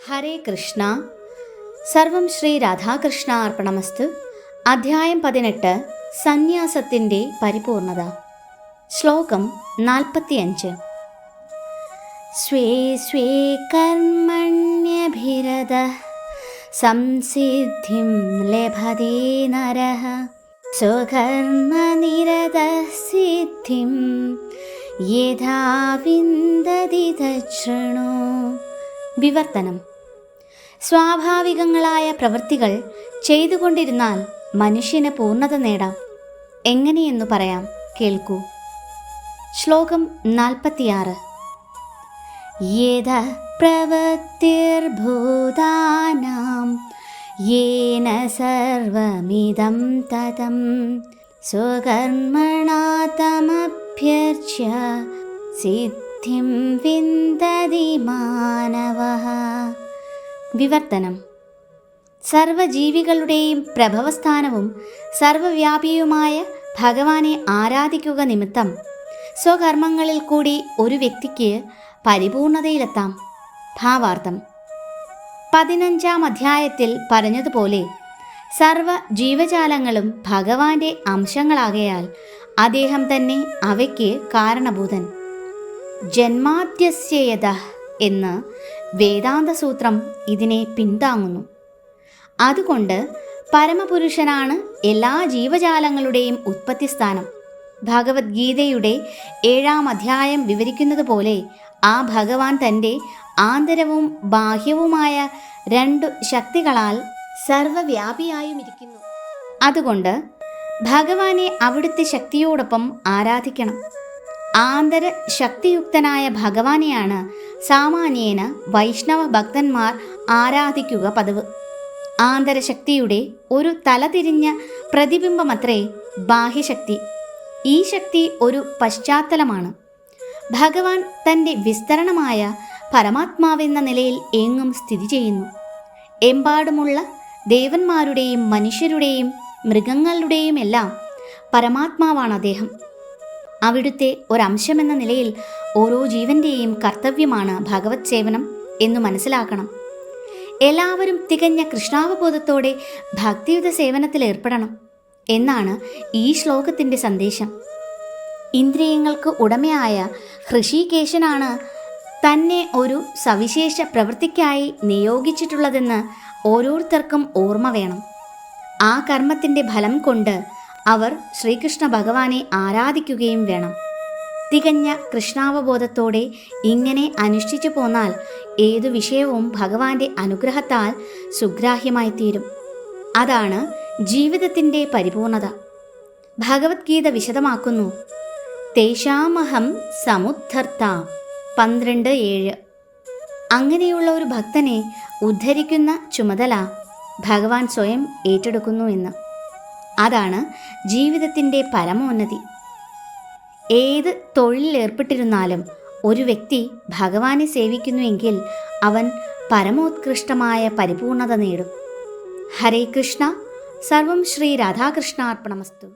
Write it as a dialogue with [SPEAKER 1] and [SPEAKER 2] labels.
[SPEAKER 1] ഹരേ കൃഷ്ണ. സർവം ശ്രീ രാധാകൃഷ്ണ അർപ്പണമസ്തു. അധ്യായം 18 സന്യാസത്തിൻ്റെ പരിപൂർണത. ശ്ലോകം 45. സ്വേ സ്വേ കർമ്മണ്യഭിരതഃ സംസിദ്ധിം ലഭതേ നരഃ സ്വകർമ്മനിരതഃ സിദ്ധിം യഥാ വിന്ദതി തച്ഛൃണു. വിവർത്തനം: സ്വാഭാവികങ്ങളായ പ്രവൃത്തികൾ ചെയ്തുകൊണ്ടിരുന്നാൽ മനുഷ്യന് പൂർണ്ണത നേടാം. എങ്ങനെയെന്നു പറയാം, കേൾക്കൂ. ശ്ലോകം 46. യഥ പ്രവൃത്തിർഭൂതാനാം യേന സർവമിദം തതം സ്വകർമ്മണാ തമഭ്യർച്ച്യ സിദ്ധിം വിന്ദതി മാനവഃ. വിവർത്തനം: സർവജീവികളുടെയും പ്രഭവസ്ഥാനവും സർവവ്യാപിയുമായ ഭഗവാനെ ആരാധിക്കുക നിമിത്തം സ്വകർമ്മങ്ങളിൽ കൂടി ഒരു വ്യക്തിക്ക് പരിപൂർണതയിലെത്താം. ഭാവാർത്ഥം: 15-ാം അധ്യായത്തിൽ പറഞ്ഞതുപോലെ സർവ ജീവജാലങ്ങളും ഭഗവാന്റെ അംശങ്ങളാകയാൽ അദ്ദേഹം തന്നെ അവയ്ക്ക് കാരണഭൂതൻ. ജന്മാദ്യസ്യയതഃ എന്ന് വേദാന്തസൂത്രം ഇതിനെ പിന്താങ്ങുന്നു. അതുകൊണ്ട് പരമപുരുഷനാണ് എല്ലാ ജീവജാലങ്ങളുടെയും ഉത്പത്തിസ്ഥാനം. ഭഗവത്ഗീതയുടെ 7-ാം അധ്യായം വിവരിക്കുന്നത് പോലെ ആ ഭഗവാൻ തൻ്റെ ആന്തരവും ബാഹ്യവുമായ 2 ശക്തികളാൽ സർവവ്യാപിയായുമിരിക്കുന്നു. അതുകൊണ്ട് ഭഗവാനെ അവിടുത്തെ ശക്തിയോടൊപ്പം ആരാധിക്കണം. ആന്തര ശക്തിയുക്തനായ ഭഗവാനെയാണ് സാമാന്യേന വൈഷ്ണവ ഭക്തന്മാർ ആരാധിക്കുക പതിവ്. ആന്തരശക്തിയുടെ ഒരു തലതിരിഞ്ഞ പ്രതിബിംബമത്രേ ബാഹ്യശക്തി. ഈ ശക്തി ഒരു പശ്ചാത്തലമാണ്. ഭഗവാൻ തൻ്റെ വിസ്തരണമായ പരമാത്മാവെന്ന നിലയിൽ എങ്ങും സ്ഥിതി ചെയ്യുന്നു. എമ്പാടുമുള്ള ദേവന്മാരുടെയും മനുഷ്യരുടെയും മൃഗങ്ങളുടെയും എല്ലാം പരമാത്മാവാണ് അദ്ദേഹം. അവിടുത്തെ ഒരംശമെന്ന നിലയിൽ ഓരോ ജീവൻ്റെയും കർത്തവ്യമാണ് ഭഗവത് സേവനം എന്നു മനസ്സിലാക്കണം. എല്ലാവരും തികഞ്ഞ കൃഷ്ണാവബോധത്തോടെ ഭക്തിയുത സേവനത്തിൽ ഏർപ്പെടണം എന്നാണ് ഈ ശ്ലോകത്തിൻ്റെ സന്ദേശം. ഇന്ദ്രിയങ്ങൾക്ക് ഉടമയായ ഹൃഷീകേശനാണ് തന്നെ ഒരു സവിശേഷ പ്രവൃത്തിക്കായി നിയോഗിച്ചിട്ടുള്ളതെന്ന് ഓരോരുത്തർക്കും ഓർമ്മ വേണം. ആ കർമ്മത്തിൻ്റെ ഫലം കൊണ്ട് അവർ ശ്രീകൃഷ്ണ ഭഗവാനെ ആരാധിക്കുകയും വേണം. തികഞ്ഞ കൃഷ്ണാവബോധത്തോടെ ഇങ്ങനെ അനുഷ്ഠിച്ചു പോന്നാൽ ഏതു വിഷയവും ഭഗവാന്റെ അനുഗ്രഹത്താൽ സുഗ്രാഹ്യമായി തീരും. അതാണ് ജീവിതത്തിൻ്റെ പരിപൂർണത. ഭഗവത്ഗീത വിശദമാക്കുന്നു: തേഷാമഹം സമുദ്ധർത്ത 12:7. അങ്ങനെയുള്ള ഒരു ഭക്തനെ ഉദ്ധരിക്കുന്ന ചുമതല ഭഗവാൻ സ്വയം ഏറ്റെടുക്കുന്നു എന്ന്. അതാണ് ജീവിതത്തിൻ്റെ പരമോന്നതി. ഏത് തൊഴിലിലേർപ്പെട്ടിരുന്നാലും ഒരു വ്യക്തി ഭഗവാനെ സേവിക്കുന്നുവെങ്കിൽ അവൻ പരമോത്കൃഷ്ടമായ പരിപൂർണത നേടും. ഹരേ കൃഷ്ണ. സർവം ശ്രീ രാധാകൃഷ്ണാർപ്പണമസ്തു.